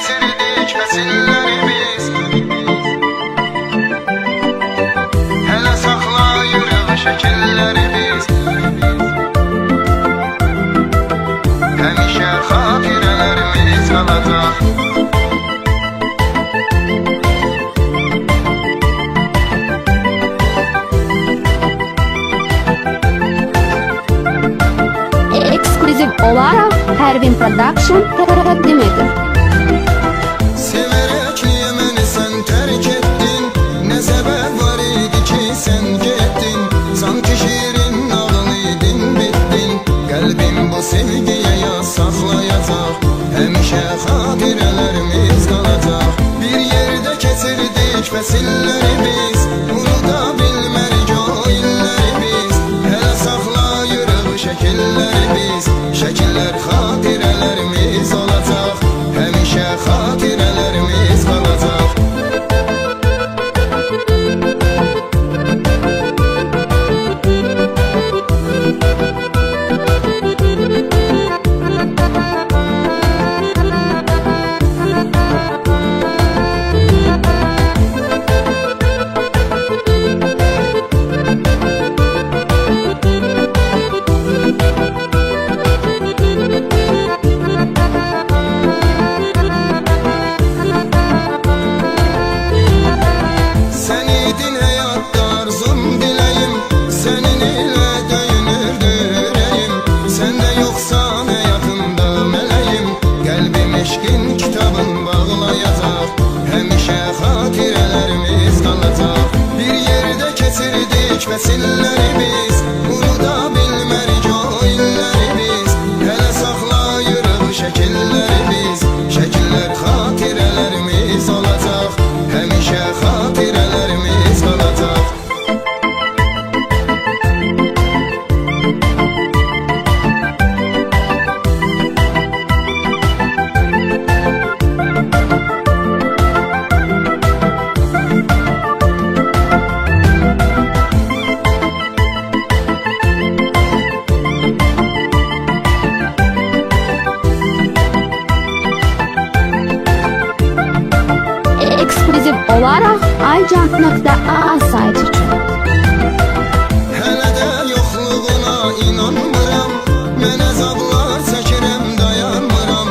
getirdik fəsillərimiz. Hələ saxlayırıq şəkillərimiz. Həmişə xatirələrimiz qalacaq. Ekskluziv olarak Pervin Production təqdim edir. Severek niye beni sen terk ettin? Ne sebep var idi ki sen gittin? Sanki şiirin nağlıydın bittin. Kalbim bu sevgiye yaz saklayacak. Həmişə xatirələrimiz qalacaq. Bir yerde keçirdik fəsillərimiz. Unuda bilmərik o illərimiz. Hələ saxlayırıq şəkillərimiz. Şəkillər xatirələrimiz olacaq. Həmişə xatirələrimiz qalacaq. Sen idin hayatta arzum dileyim. Senin ile döyünürdü yüreğim. Sen de yoksan hayatımda meleğim. Kalbim eşkin kitabın bağlayacak. Həmişə xatirələrimiz qalacaq. Bir yerde keçirdik fəsillərimiz. Unuda bilmərik o illərimiz. Hələ saxlayırıq şəkillərimiz. Şəkillər xatirələrimiz olacaq. Həmişə xatirələrimiz qalacaq. Ekskluziv olarak Aycan.a saytı için. Hələ də yoxluğuna inanmıram. Mən əzablar çəkirəm, dayanmıram.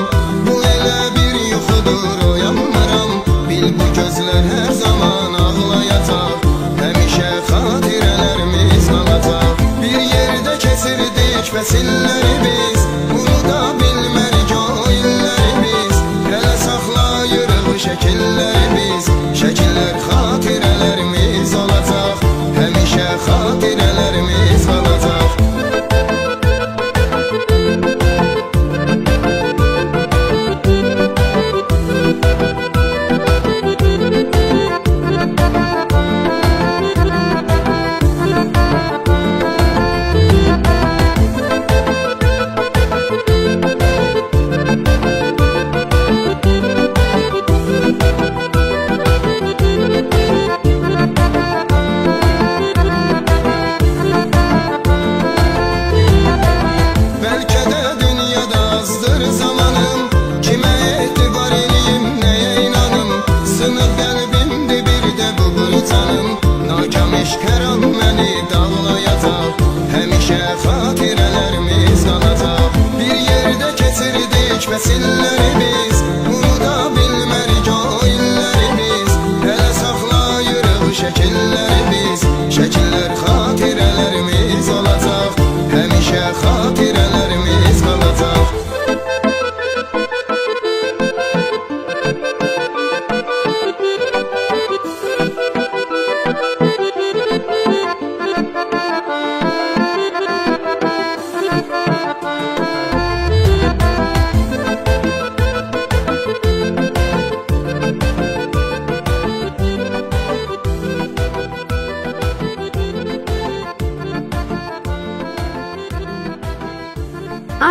Bu elə bir yuxudur, oyanmıram. Bil bu gözlər hər zaman ağlayacaq. Həmişə xatirələrimiz qalacaq. Bir yerdə keçirdik fəsillərimiz. Unuda bilmərik o illərimiz. Hələ saxlayırıq şəkillərimiz. Şəkillər xatirələrimiz olacaq. Həmişə xatirələrimiz qalacaq. Belki de dünyada azdır zamanım. Kime etibar edeyim, neye inanım? Sınık kalbimdi bir de bu canım. Nakam eşk her an beni dağlayacak. Həmişə xatirələrimiz qalacaq. Bir yerde keçirdik fəsillərimiz. Unuda bilmərik o illərimiz. Hələ saxlayırıq şəkillərimiz. Şəkillər xatirələrimiz olacaq. Həmişə xatirələrimiz qalacaq.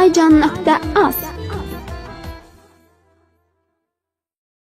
Aycan.a